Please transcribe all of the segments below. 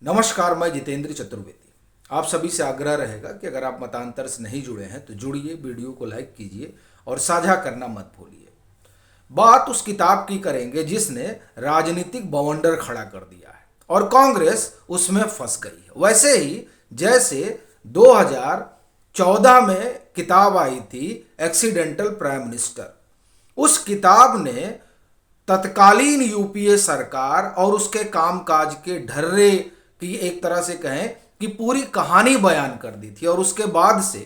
नमस्कार, मैं जितेंद्र चतुर्वेदी। आप सभी से आग्रह रहेगा कि अगर आप मतांतर से नहीं जुड़े हैं तो जुड़िए, वीडियो को लाइक कीजिए और साझा करना मत भूलिए। बात उस किताब की करेंगे जिसने राजनीतिक बवंडर खड़ा कर दिया है और कांग्रेस उसमें फंस गई है। वैसे ही जैसे 2014 में किताब आई थी एक्सीडेंटल प्राइम मिनिस्टर, उस किताब ने तत्कालीन यूपीए सरकार और उसके कामकाज के ढर्रे की एक तरह से कहें कि पूरी कहानी बयान कर दी थी। और उसके बाद से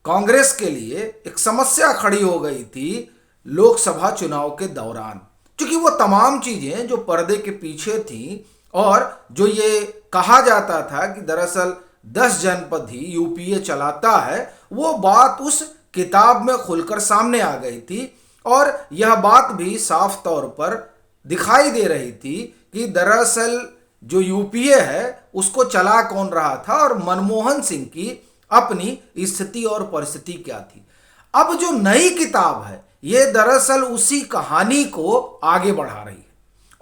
कांग्रेस के लिए एक समस्या खड़ी हो गई थी लोकसभा चुनाव के दौरान, क्योंकि वो तमाम चीजें जो पर्दे के पीछे थी और जो ये कहा जाता था कि दरअसल 10 जनपद ही यूपीए चलाता है, वो बात उस किताब में खुलकर सामने आ गई थी। और यह बात भी साफ तौर पर दिखाई दे रही थी कि दरअसल जो यूपीए है उसको चला कौन रहा था और मनमोहन सिंह की अपनी स्थिति और परिस्थिति क्या थी। अब जो नई किताब है ये दरअसल उसी कहानी को आगे बढ़ा रही है।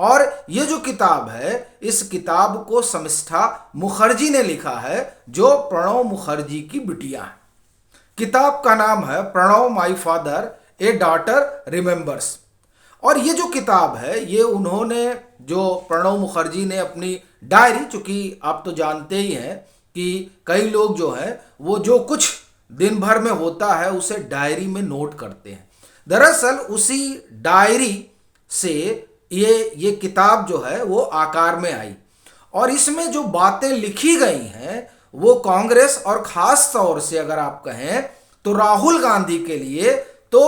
और ये जो किताब है, इस किताब को शर्मिष्ठा मुखर्जी ने लिखा है, जो प्रणब मुखर्जी की बिटिया है। किताब का नाम है Pranab my father A daughter remembers. और ये जो किताब है ये उन्होंने, जो प्रणब मुखर्जी ने अपनी डायरी, चूंकि आप तो जानते ही हैं कि कई लोग जो हैं वो जो कुछ दिन भर में होता है उसे डायरी में नोट करते हैं, दरअसल उसी डायरी से ये किताब जो है वो आकार में आई। और इसमें जो बातें लिखी गई हैं वो कांग्रेस और खास तौर से अगर आप कहें तो राहुल गांधी के लिए तो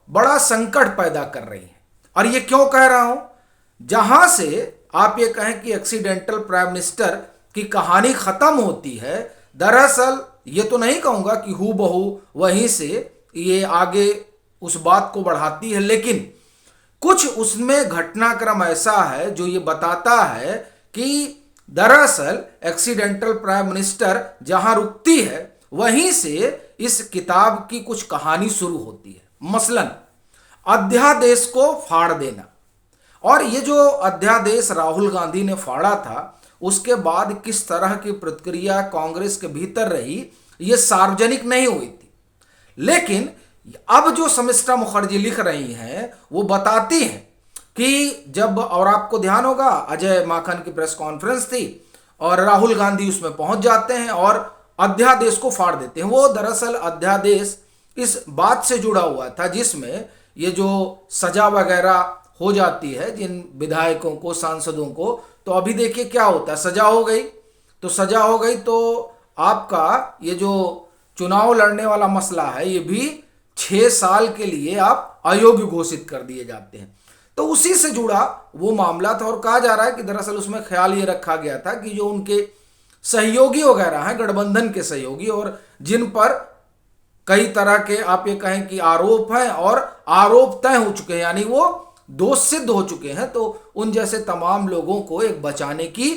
बड़ा संकट पैदा कर रही है। और ये क्यों कह रहा हूं, जहां से आप ये कहें कि एक्सीडेंटल प्राइम मिनिस्टर की कहानी खत्म होती है, दरअसल ये तो नहीं कहूंगा कि हूबहू वहीं से ये आगे उस बात को बढ़ाती है, लेकिन कुछ उसमें घटनाक्रम ऐसा है जो ये बताता है कि दरअसल एक्सीडेंटल प्राइम मिनिस्टर जहां रुकती है वहीं से इस किताब की कुछ कहानी शुरू होती है। मसलन अध्यादेश को फाड़ देना, और ये जो अध्यादेश राहुल गांधी ने फाड़ा था उसके बाद किस तरह की प्रतिक्रिया कांग्रेस के भीतर रही, ये सार्वजनिक नहीं हुई थी। लेकिन अब जो शर्मिष्ठा मुखर्जी लिख रही हैं वो बताती हैं कि जब, और आपको ध्यान होगा अजय माकन की प्रेस कॉन्फ्रेंस थी और राहुल गांधी उसमें पहुंच जाते हैं और अध्यादेश को फाड़ देते हैं। वो दरअसल अध्यादेश इस बात से जुड़ा हुआ था जिसमें ये जो सजा वगैरह हो जाती है जिन विधायकों को, सांसदों को, तो अभी देखिए क्या होता है, सजा हो गई तो सजा हो गई तो आपका ये जो चुनाव लड़ने वाला मसला है ये भी 6 साल के लिए आप अयोग्य घोषित कर दिए जाते हैं। तो उसी से जुड़ा वो मामला था और कहा जा रहा है कि दरअसल उसमें ख्याल ये रखा गया था कि जो उनके सहयोगी वगैरह हैं, गठबंधन के सहयोगी, और जिन पर कई तरह के आप ये कहें कि आरोप हैं और आरोप तय हो चुके हैं, यानी वो दोष सिद्ध हो चुके हैं, तो उन जैसे तमाम लोगों को एक बचाने की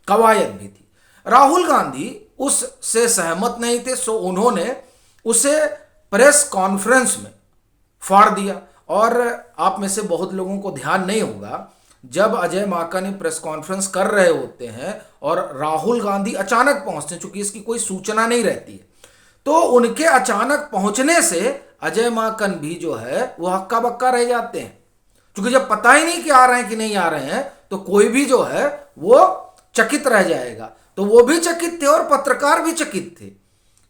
कवायद भी थी। राहुल गांधी उससे सहमत नहीं थे, सो उन्होंने उसे प्रेस कॉन्फ्रेंस में फाड़ दिया। और आप में से बहुत लोगों को ध्यान नहीं होगा, जब अजय माकन ने प्रेस कॉन्फ्रेंस कर रहे होते हैं और राहुल गांधी अचानक पहुंचते हैं, चूंकि इसकी कोई सूचना नहीं रहती है, तो उनके अचानक पहुंचने से अजय माकन भी जो है वो हक्का बक्का रह जाते हैं, क्योंकि जब पता ही नहीं कि आ रहे हैं कि नहीं आ रहे हैं तो कोई भी जो है वो चकित रह जाएगा। तो वो भी चकित थे और पत्रकार भी चकित थे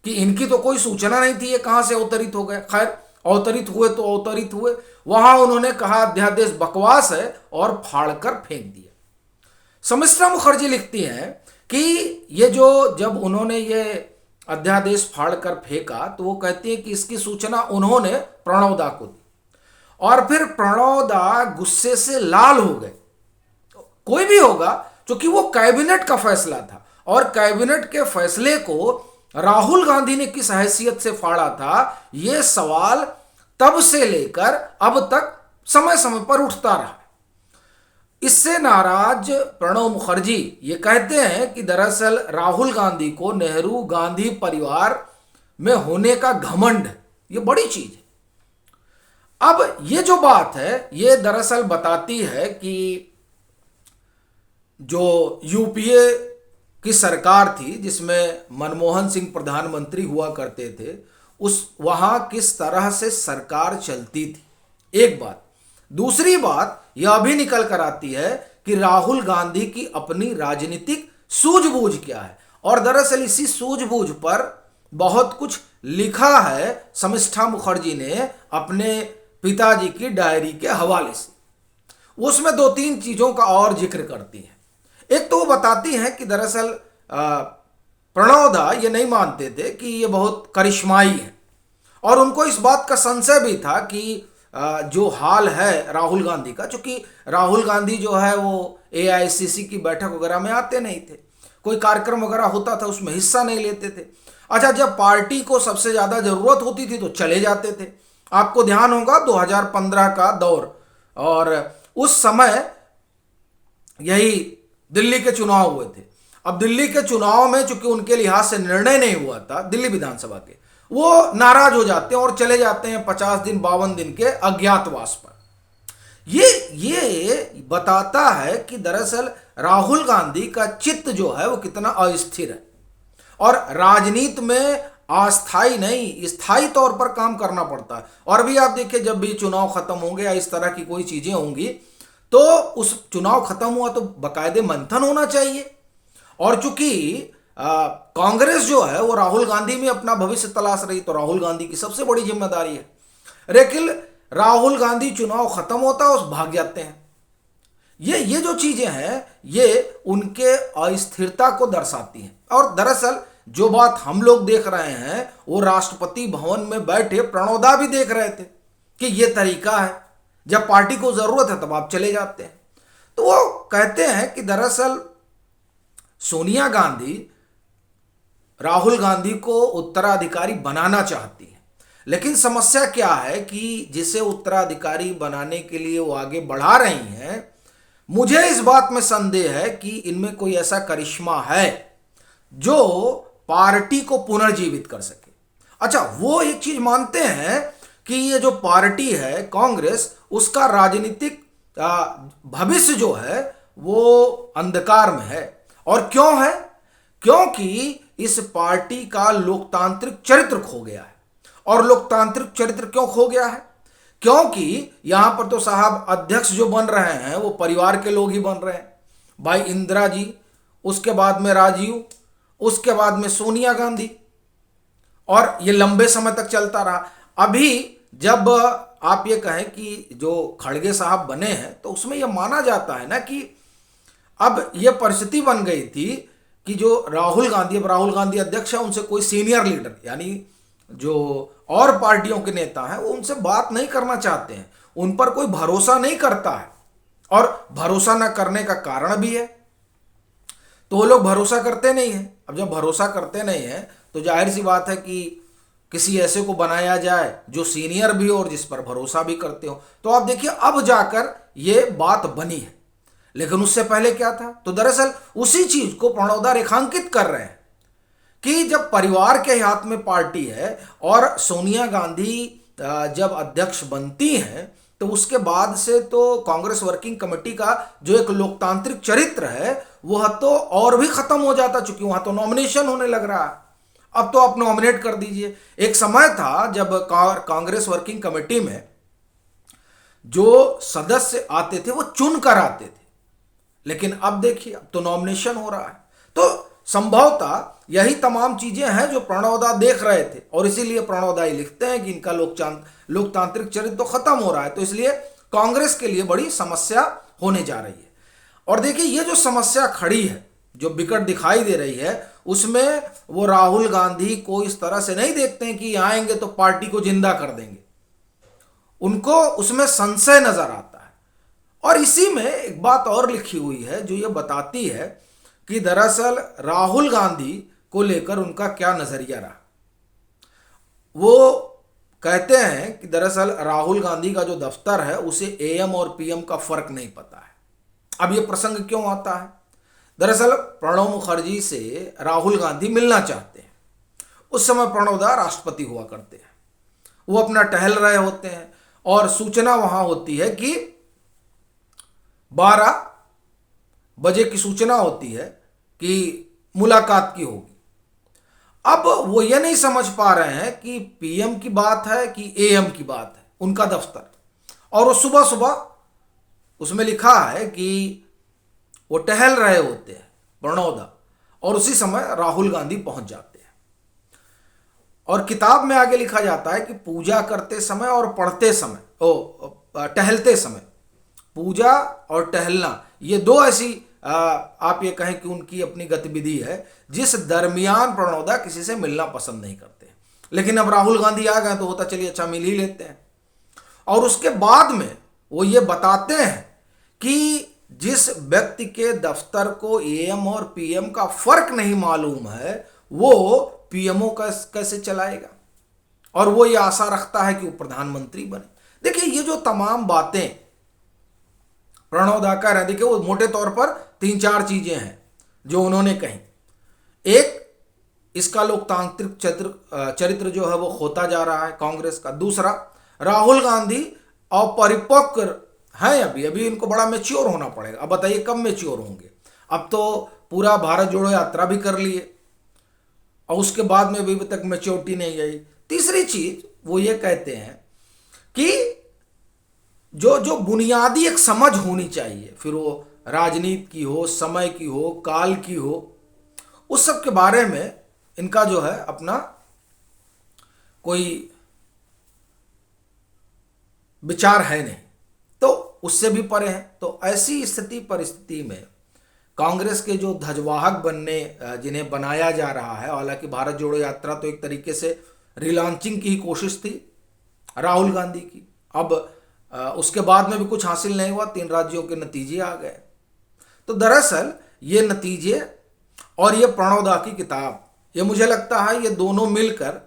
कि इनकी तो कोई सूचना नहीं थी, ये कहां से अवतरित हो गए। खैर, अवतरित हुए तो अवतरित हुए, वहां उन्होंने कहा अध्यादेश बकवास है और फाड़कर फेंक दिया। शर्मिष्ठा मुखर्जी लिखती हैं कि ये जो, जब उन्होंने ये अध्यादेश फाड़कर फेंका तो वो कहती है कि इसकी सूचना उन्होंने प्रणब दा को दी और फिर प्रणब दा गुस्से से लाल हो गए। कोई भी होगा, क्योंकि वो कैबिनेट का फैसला था और कैबिनेट के फैसले को राहुल गांधी ने किस हैसियत से फाड़ा था, यह सवाल तब से लेकर अब तक समय समय पर उठता रहा। इससे नाराज प्रणब मुखर्जी ये कहते हैं कि दरअसल राहुल गांधी को नेहरू गांधी परिवार में होने का घमंड, ये बड़ी चीज है। अब ये जो बात है ये दरअसल बताती है कि जो यूपीए की सरकार थी जिसमें मनमोहन सिंह प्रधानमंत्री हुआ करते थे, उस वहाँ किस तरह से सरकार चलती थी, एक बात। दूसरी बात यह भी निकल कर आती है कि राहुल गांधी की अपनी राजनीतिक सूझबूझ क्या है, और दरअसल इसी सूझबूझ पर बहुत कुछ लिखा है शर्मिष्ठा मुखर्जी ने अपने पिताजी की डायरी के हवाले से। उसमें दो तीन चीज़ों का और जिक्र करती हैं। एक तो वो बताती हैं कि दरअसल प्रणव दा ये नहीं मानते थे कि ये बहुत करिश्माई है, और उनको इस बात का संशय भी था कि जो हाल है राहुल गांधी का, चूंकि राहुल गांधी जो है वो एआईसीसी की बैठक वगैरह में आते नहीं थे, कोई कार्यक्रम वगैरह होता था उसमें हिस्सा नहीं लेते थे। अच्छा, जब पार्टी को सबसे ज़्यादा ज़रूरत होती थी तो चले जाते थे। आपको ध्यान होगा 2015 का दौर, और उस समय यही दिल्ली के चुनाव हुए थे। अब दिल्ली के चुनाव में चूंकि उनके लिहाज से निर्णय नहीं हुआ था दिल्ली विधानसभा के, वो नाराज हो जाते हैं और चले जाते हैं 50 दिन 52 दिन के अज्ञातवास पर। ये बताता है कि दरअसल राहुल गांधी का चित्त जो है वो कितना अस्थिर है, और राजनीति में अस्थाई नहीं स्थायी तौर पर काम करना पड़ता है। और भी आप देखिए, जब भी चुनाव खत्म होंगे या इस तरह की कोई चीजें होंगी तो उस चुनाव खत्म हुआ तो बाकायदे मंथन होना चाहिए। और चूंकि कांग्रेस जो है वो राहुल गांधी में अपना भविष्य तलाश रही, तो राहुल गांधी की सबसे बड़ी जिम्मेदारी है। लेकिन राहुल गांधी चुनाव खत्म होता है उस भाग जाते हैं। ये जो चीजें हैं ये उनके अस्थिरता को दर्शाती हैं। और दरअसल जो बात हम लोग देख रहे हैं वो राष्ट्रपति भवन में बैठे प्रणव दा भी देख रहे थे कि ये तरीका है, जब पार्टी को जरूरत है तब आप चले जाते हैं। तो वो कहते हैं कि दरअसल सोनिया गांधी राहुल गांधी को उत्तराधिकारी बनाना चाहती है, लेकिन समस्या क्या है कि जिसे उत्तराधिकारी बनाने के लिए वो आगे बढ़ा रही हैं, मुझे इस बात में संदेह है कि इनमें कोई ऐसा करिश्मा है जो पार्टी को पुनर्जीवित कर सके। अच्छा, वो एक चीज मानते हैं कि ये जो पार्टी है कांग्रेस, उसका राजनीतिक भविष्य जो है वो अंधकार में है। और क्यों है? क्योंकि इस पार्टी का लोकतांत्रिक चरित्र खो गया है। और लोकतांत्रिक चरित्र क्यों खो गया है? क्योंकि यहां पर तो साहब अध्यक्ष जो बन रहे हैं वो परिवार के लोग ही बन रहे हैं। भाई इंदिरा जी, उसके बाद में राजीव, उसके बाद में सोनिया गांधी, और ये लंबे समय तक चलता रहा। अभी जब आप ये कहें कि जो खड़गे साहब बने हैं तो उसमें यह माना जाता है ना कि अब यह परिस्थिति बन गई थी कि जो राहुल गांधी, अब राहुल गांधी अध्यक्ष है, उनसे कोई सीनियर लीडर यानी जो और पार्टियों के नेता हैं वो उनसे बात नहीं करना चाहते हैं, उन पर कोई भरोसा नहीं करता है। और भरोसा न करने का कारण भी है, तो वो लोग भरोसा करते नहीं हैं। अब जब भरोसा करते नहीं हैं तो जाहिर सी बात है कि किसी ऐसे को बनाया जाए जो सीनियर भी हो और जिस पर भरोसा भी करते हो। तो आप देखिए अब जाकर ये बात बनी है, लेकिन उससे पहले क्या था? तो दरअसल उसी चीज को प्रणव दा रेखांकित कर रहे हैं कि जब परिवार के हाथ में पार्टी है और सोनिया गांधी जब अध्यक्ष बनती हैं तो उसके बाद से तो कांग्रेस वर्किंग कमेटी का जो एक लोकतांत्रिक चरित्र है वह तो और भी खत्म हो जाता, चूंकि वहां तो नॉमिनेशन होने लग रहा है। अब तो आप नॉमिनेट कर दीजिए। एक समय था जब कांग्रेस वर्किंग कमेटी में जो सदस्य आते थे वो चुन कर आते थे, लेकिन अब देखिए अब तो नॉमिनेशन हो रहा है। तो संभवतः यही तमाम चीजें हैं जो प्रणव दा देख रहे थे, और इसीलिए प्रणव दा लिखते हैं कि इनका लोकतांत्रिक चरित्र तो खत्म हो रहा है, तो इसलिए कांग्रेस के लिए बड़ी समस्या होने जा रही है। और देखिए ये जो समस्या खड़ी है, जो विकट दिखाई दे रही है, उसमें वो राहुल गांधी को इस तरह से नहीं देखते हैं कि आएंगे तो पार्टी को जिंदा कर देंगे, उनको उसमें संशय नजर आता है। और इसी में एक बात और लिखी हुई है जो ये बताती है कि दरअसल राहुल गांधी को लेकर उनका क्या नजरिया रहा। वो कहते हैं कि दरअसल राहुल गांधी का जो दफ्तर है उसे एएम और पीएम का फर्क नहीं पता है। अब ये प्रसंग क्यों आता है? दरअसल प्रणब मुखर्जी से राहुल गांधी मिलना चाहते हैं। उस समय प्रणब दा राष्ट्रपति हुआ करते हैं, वो अपना टहल रहे होते हैं और सूचना वहां होती है कि 12 बजे की सूचना होती है कि मुलाकात की होगी। अब वो ये नहीं समझ पा रहे हैं कि पीएम की बात है कि एएम की बात है, उनका दफ्तर। और वो सुबह सुबह उसमें लिखा है कि वो टहल रहे होते हैं प्रणोदा, और उसी समय राहुल गांधी पहुंच जाते हैं। और किताब में आगे लिखा जाता है कि पूजा करते समय और पढ़ते समय, टहलते समय, पूजा और टहलना ये दो ऐसी आप ये कहें कि उनकी अपनी गतिविधि है जिस दरमियान प्रणोदा किसी से मिलना पसंद नहीं करते। लेकिन अब राहुल गांधी आ गए तो होता चलिए अच्छा मिल ही लेते हैं। और उसके बाद में वो ये बताते हैं कि जिस व्यक्ति के दफ्तर को एएम और पीएम का फर्क नहीं मालूम है वो पीएमओ कैसे चलाएगा, और वो ये आशा रखता है कि वो प्रधानमंत्री बने। देखिए ये जो तमाम बातें प्रणोदा कर रहे हैं, देखिए वो मोटे तौर पर 3-4 चीजें हैं जो उन्होंने कही। एक, इसका लोकतांत्रिक चरित्र जो है वो खोता जा रहा है कांग्रेस का। दूसरा, राहुल गांधी अपरिपक्व हैं, अभी इनको बड़ा मैच्योर होना पड़ेगा। अब बताइए कब मैच्योर होंगे? अब तो पूरा भारत जोड़ो यात्रा भी कर लिए और उसके बाद में भी अभी तक मैच्योरिटी नहीं आई। तीसरी चीज वो ये कहते हैं कि जो जो बुनियादी एक समझ होनी चाहिए, फिर वो राजनीति की हो, समय की हो, काल की हो, उस सब के बारे में इनका जो है अपना कोई विचार है नहीं, तो उससे भी परे है। तो ऐसी स्थिति परिस्थिति में कांग्रेस के जो ध्वजवाहक बनने जिन्हें बनाया जा रहा है, हालांकि भारत जोड़ो यात्रा तो एक तरीके से रिलॉन्चिंग की ही कोशिश थी राहुल गांधी की। अब उसके बाद में भी कुछ हासिल नहीं हुआ, 3 राज्यों के नतीजे आ गए। तो दरअसल ये नतीजे और ये प्रणोदा की किताब, ये मुझे लगता है ये दोनों मिलकर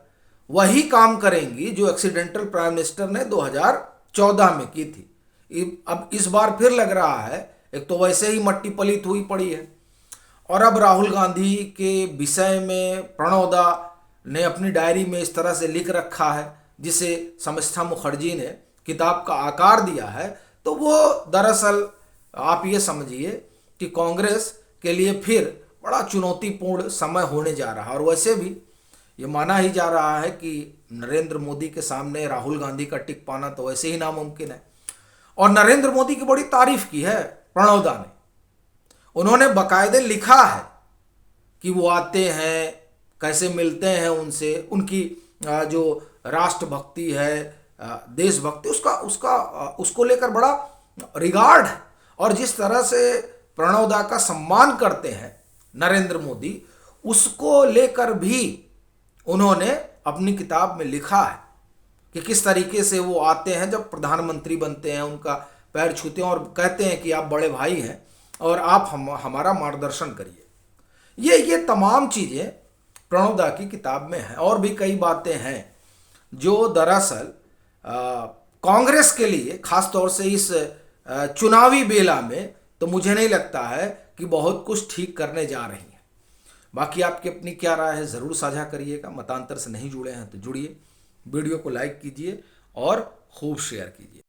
वही काम करेंगी जो एक्सीडेंटल प्राइम मिनिस्टर ने 2014 में की थी। अब इस बार फिर लग रहा है, एक तो वैसे ही मट्टी पलीत हुई पड़ी है, और अब राहुल गांधी के विषय में प्रणोदा ने अपनी डायरी में इस तरह से लिख रखा है जिसे समिष्ठा मुखर्जी ने किताब का आकार दिया है। तो वो दरअसल आप ये समझिए कि कांग्रेस के लिए फिर बड़ा चुनौतीपूर्ण समय होने जा रहा है। और वैसे भी ये माना ही जा रहा है कि नरेंद्र मोदी के सामने राहुल गांधी का टिक पाना तो वैसे ही नामुमकिन है। और नरेंद्र मोदी की बड़ी तारीफ की है प्रणोदा ने। उन्होंने बाकायदे लिखा है कि वो आते हैं, कैसे मिलते हैं उनसे, उनकी जो राष्ट्रभक्ति है, देशभक्ति, उसको लेकर बड़ा रिगार्ड है। और जिस तरह से प्रणोदा का सम्मान करते हैं नरेंद्र मोदी, उसको लेकर भी उन्होंने अपनी किताब में लिखा है कि किस तरीके से वो आते हैं, जब प्रधानमंत्री बनते हैं उनका पैर छूते हैं और कहते हैं कि आप बड़े भाई हैं और आप हमारा मार्गदर्शन करिए। ये तमाम चीज़ें प्रणोदा की किताब में हैं। और भी कई बातें हैं जो दरअसल कांग्रेस के लिए, खासतौर से इस चुनावी बेला में, तो मुझे नहीं लगता है कि बहुत कुछ ठीक करने जा रही हैं। बाकी आपकी अपनी क्या राय है ज़रूर साझा करिएगा। मतांतर से नहीं जुड़े हैं तो जुड़िए, वीडियो को लाइक कीजिए और खूब शेयर कीजिए।